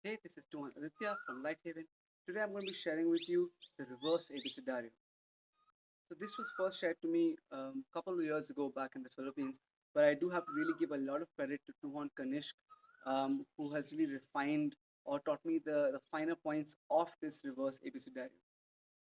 Hey, this is Tuhon Aditya from LightHaven. Today I'm going to be sharing with you the reverse Abecedario. So this was first shared to me a couple of years ago back in the Philippines, but I do have to really give a lot of credit to Tuhon Kanishka, who has really refined or taught me the finer points of this reverse Abecedario.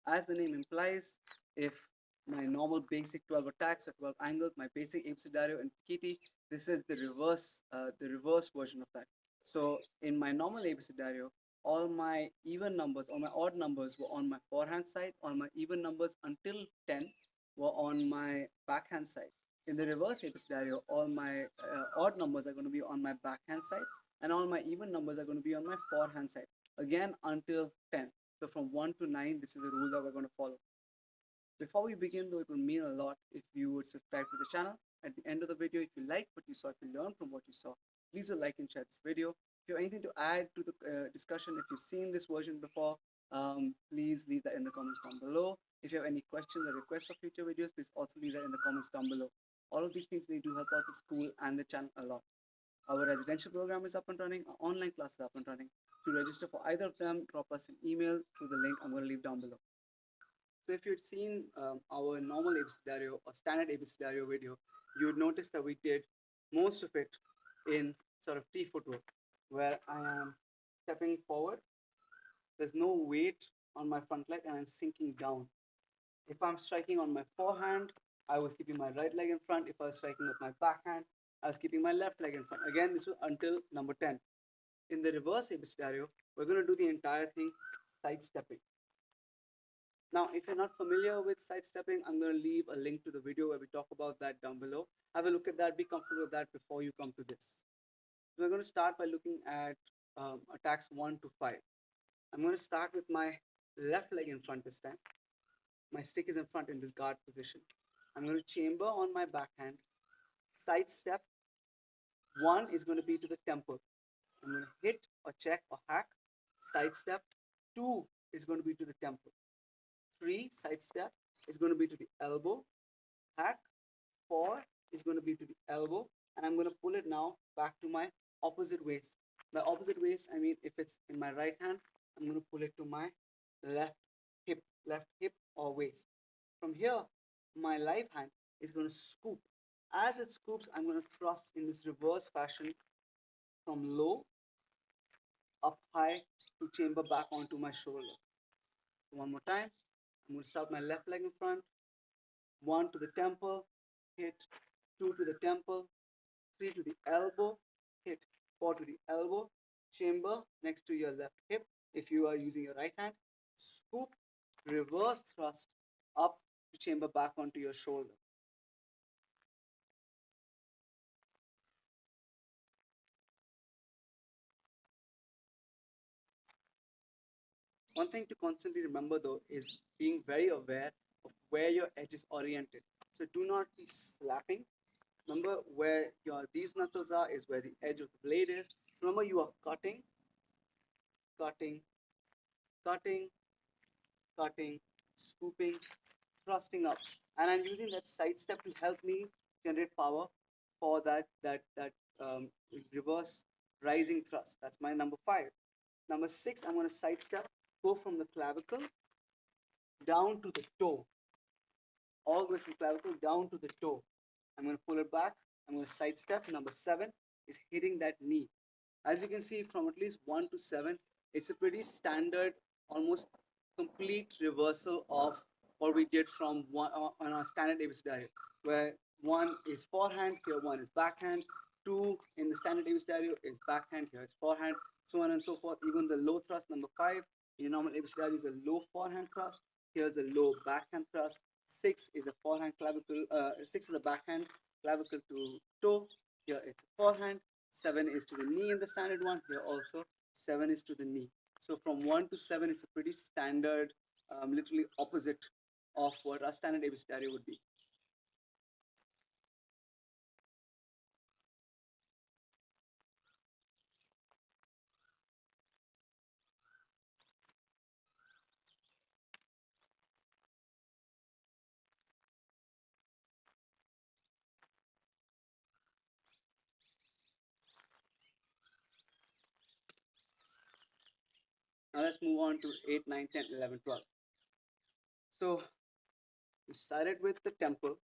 As the name implies, if my normal basic 12 attacks or 12 angles, my basic Abecedario and Pekiti, this is the reverse version of that. So in my normal Abecedario, all my even numbers, all my odd numbers were on my forehand side, all my even numbers until 10 were on my backhand side. In the reverse Abecedario, all my odd numbers are going to be on my backhand side, and all my even numbers are going to be on my forehand side, again until 10. So from 1 to 9, this is the rule that we're going to follow. Before we begin though, it would mean a lot if you would subscribe to the channel. At the end of the video, if you like what you saw, if you learned from what you saw, please do like and share this video. If you have anything to add to the discussion, if you've seen this version before, please leave that in the comments down below. If you have any questions or requests for future videos, please also leave that in the comments down below. All of these things, they do help out the school and the channel a lot. Our residential program is up and running, our online class is up and running. To register for either of them, drop us an email through the link I'm going to leave down below. So if you'd seen our normal Abecedario or standard Abecedario video, you would notice that we did most of it in sort of T footwork, where I am stepping forward. There's no weight on my front leg and I'm sinking down. If I'm striking on my forehand, I was keeping my right leg in front. If I was striking with my backhand, I was keeping my left leg in front. Again, this was until number 10. In the reverse Abecedario, we're going to do the entire thing sidestepping. Now, if you're not familiar with sidestepping, I'm going to leave a link to the video where we talk about that down below. Have a look at that, be comfortable with that before you come to this. So we're going to start by looking at attacks 1 to 5. I'm going to start with my left leg in front this time. My stick is in front in this guard position. I'm going to chamber on my backhand. Sidestep 1 is going to be to the temple. I'm going to hit or check or hack. Sidestep 2 is going to be to the temple. 3 sidestep is going to be to the elbow. Hack 4 is going to be to the elbow, and I'm going to pull it now back to my opposite waist. By opposite waist, I mean if it's in my right hand, I'm going to pull it to my left hip or waist. From here, my live hand is going to scoop. As it scoops, I'm going to thrust in this reverse fashion from low, up high to chamber back onto my shoulder. One more time. I'm going to start my left leg in front. 1 to the temple, hit. 2 to the temple. 3 to the elbow, hit. 4 to the elbow. Chamber next to your left hip. If you are using your right hand, scoop, reverse thrust up to chamber back onto your shoulder. One thing to constantly remember though is being very aware of where your edge is oriented. So do not be slapping. Remember where these knuckles are is where the edge of the blade is. Remember you are cutting, cutting, cutting, cutting, scooping, thrusting up. And I'm using that side step to help me generate power for that reverse rising thrust. That's my number 5. Number 6, I'm going to sidestep, go from the clavicle down to the toe, all the way from clavicle down to the toe. I'm going to pull it back. I'm going to sidestep. Number 7 is hitting that knee. As you can see from at least 1 to 7, it's a pretty standard, almost complete reversal of what we did from on our standard Abecedario, where 1 is forehand, here 1 is backhand, 2 in the standard Abecedario is backhand, here it's forehand, so on and so forth. Even the low thrust, number 5, in your normal Abecedario is a low forehand thrust, here's a low backhand thrust, 6 is a forehand clavicle, 6 is a backhand clavicle to toe, here it's a forehand, 7 is to the knee in the standard one, here also 7 is to the knee. So from 1 to 7 is a pretty standard, literally opposite of what our standard Abecedario would be. Now let's move on to 8, 9, 10, 11, 12. So we started with the temple,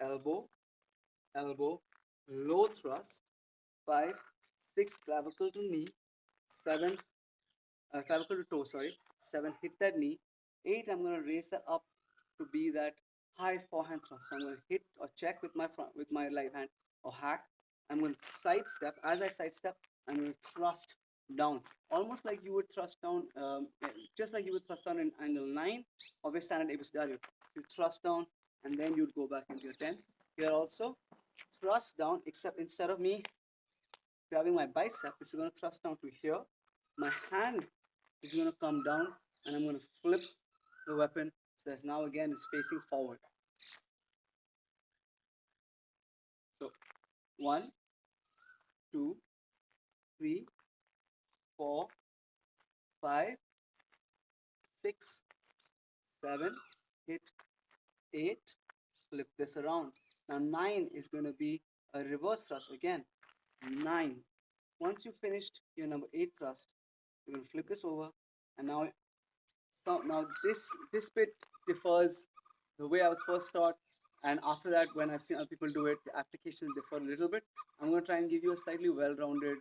elbow, elbow, low thrust, 5, 6, clavicle to knee, 7, clavicle to toe, sorry, 7, hit that knee, 8, I'm going to raise that up to be that high forehand thrust. So I'm going to hit or check with my front, with my right hand, or hack. I'm going to sidestep. As I sidestep, I'm going to thrust down, almost like you would thrust down, just like you would thrust down in angle 9 of a standard Abecedario. You thrust down and then you'd go back into your 10. Here also, thrust down, except instead of me grabbing my bicep, it's going to thrust down to here. My hand is going to come down and I'm going to flip the weapon so that now again it's facing forward. So 1, 2, 3, 4, 5, 6, 7, hit 8, flip this around. Now 9 is going to be a reverse thrust again. 9. Once you finished your number 8 thrust, you're going to flip this over, and now this bit differs the way I was first taught, and after that, when I've seen other people do it, the applications differ a little bit. I'm going to try and give you a slightly well-rounded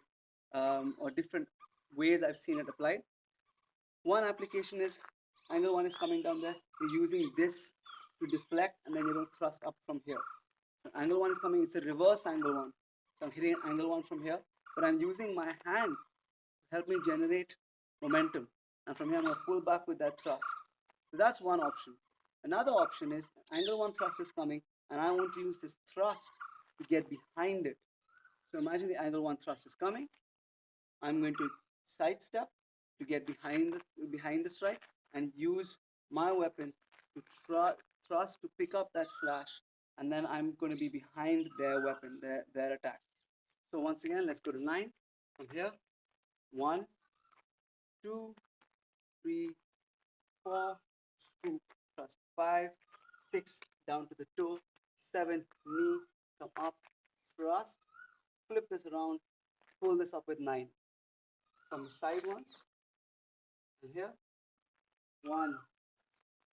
or different ways I've seen it applied. One application is angle 1 is coming down there. You're using this to deflect, and then you're going to thrust up from here. So angle 1 is coming. It's a reverse angle 1. So I'm hitting angle 1 from here, but I'm using my hand to help me generate momentum. And from here, I'm going to pull back with that thrust. So that's one option. Another option is angle 1 thrust is coming, and I want to use this thrust to get behind it. So imagine the angle 1 thrust is coming. I'm going to sidestep to get behind the strike and use my weapon to thrust to pick up that slash, and then I'm going to be behind their weapon, their attack. So once again, let's go to 9 from here. 1, 2, 3, 4, scoop, thrust 5, 6, down to the toe, 7, knee, come up, thrust, flip this around, pull this up with 9. From the side once, and here, 1,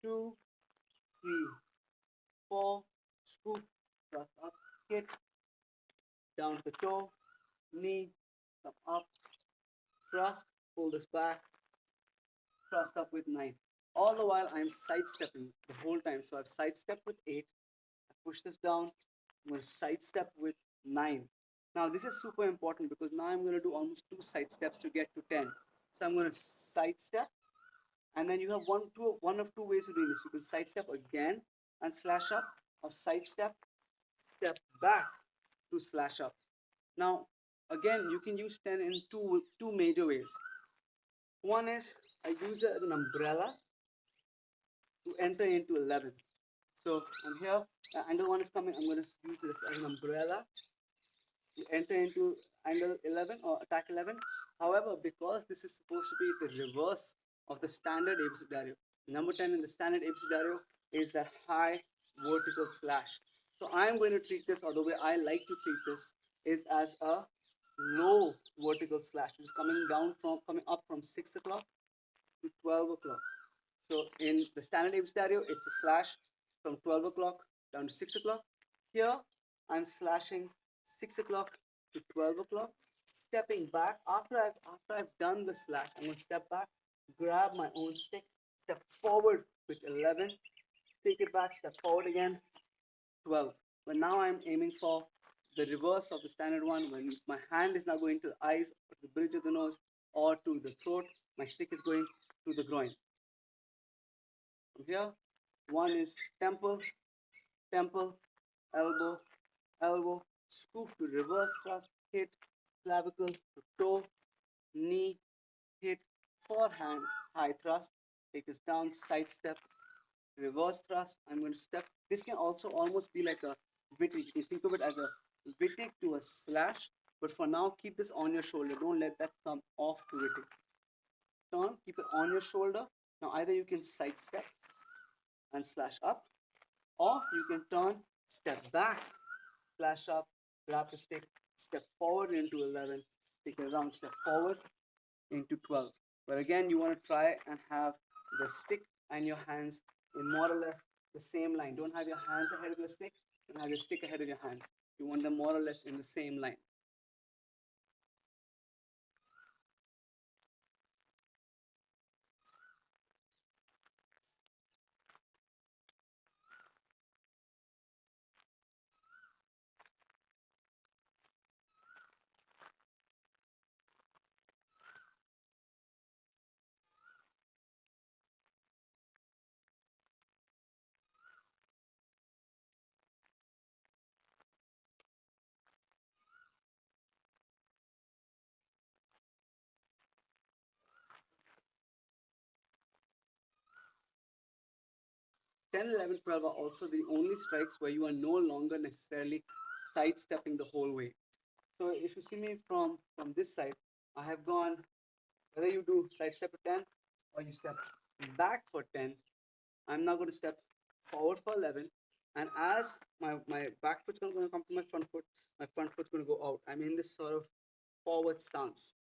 2, 3, 4, scoop, thrust up, hit, down to the toe, knee, come up, thrust, pull this back, thrust up with 9. All the while I'm sidestepping the whole time. So I've sidestepped with 8, I push this down, I'm going to sidestep with 9. Now this is super important because now I'm going to do almost 2 sidesteps to get to 10. So I'm going to sidestep, and then you have one of two ways of doing this. You can sidestep again and slash up, or sidestep, step back to slash up. Now again, you can use 10 in two major ways. One is I use it as an umbrella to enter into 11. So I'm here, angle 1 is coming, I'm going to use this as an umbrella to enter into angle 11 or attack 11. However, because this is supposed to be the reverse of the standard Abecedario, number 10 in the standard Abecedario is that high vertical slash. So I'm going to treat this, or the way I like to treat this, is as a low vertical slash, which is coming up from 6 o'clock to 12 o'clock. So in the standard Abecedario, it's a slash from 12 o'clock down to 6 o'clock. Here, I'm slashing 6 o'clock to 12 o'clock, stepping back. After I've done the slash, I'm going to step back, grab my own stick, step forward with 11, take it back, step forward again, 12. But now I'm aiming for the reverse of the standard one. When my hand is now going to the eyes, or the bridge of the nose, or to the throat, my stick is going to the groin. From here, one is temple, temple, elbow, elbow, scoop to reverse thrust, hit, clavicle to toe, knee, hit, forehand, high thrust, take this down, side step, reverse thrust. I'm going to step. This can also almost be like a Wittig. You can think of it as a Wittig to a slash, but for now, keep this on your shoulder. Don't let that come off to Wittig. Turn, keep it on your shoulder. Now, either you can side step and slash up, or you can turn, step back, slash up, grab the stick, step forward into 11, take a round step forward, into 12. But again, you want to try and have the stick and your hands in more or less the same line. Don't have your hands ahead of your stick, don't have your stick ahead of your hands. You want them more or less in the same line. 10, 11, 12 are also the only strikes where you are no longer necessarily sidestepping the whole way. So if you see me from this side, I have gone, whether you do sidestep a 10 or you step back for 10, I'm now going to step forward for 11. And as my back foot's going to come to my front foot, my front foot's going to go out. I'm in this sort of forward stance.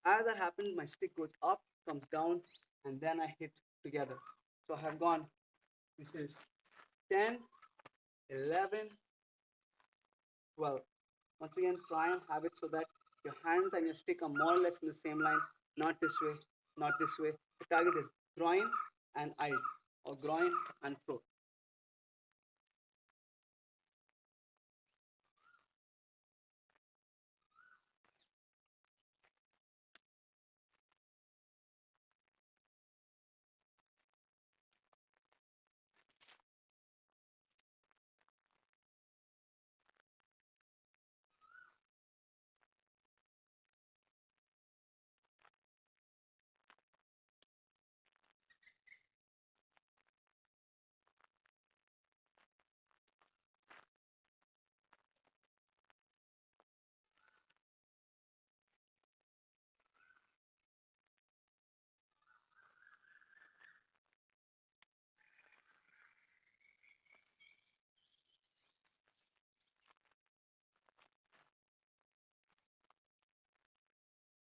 As that happens, my stick goes up, comes down, and then I hit together. So I have gone, this is 10, 11, 12. Once again, try and have it so that your hands and your stick are more or less in the same line, not this way, not this way. The target is groin and eyes, or groin and throat.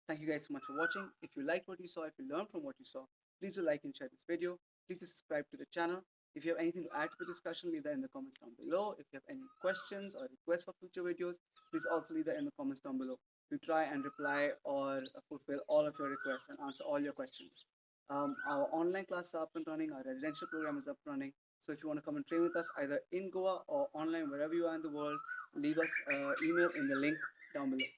Thank you guys so much for watching. If you liked what you saw, if you learned from what you saw, please do like and share this video. Please do subscribe to the channel. If you have anything to add to the discussion, leave that in the comments down below. If you have any questions or requests for future videos, please also leave that in the comments down below. We try and reply or fulfill all of your requests and answer all your questions. Our online classes are up and running. Our residential program is up and running. So if you want to come and train with us either in Goa or online, wherever you are in the world, leave us email in the link down below.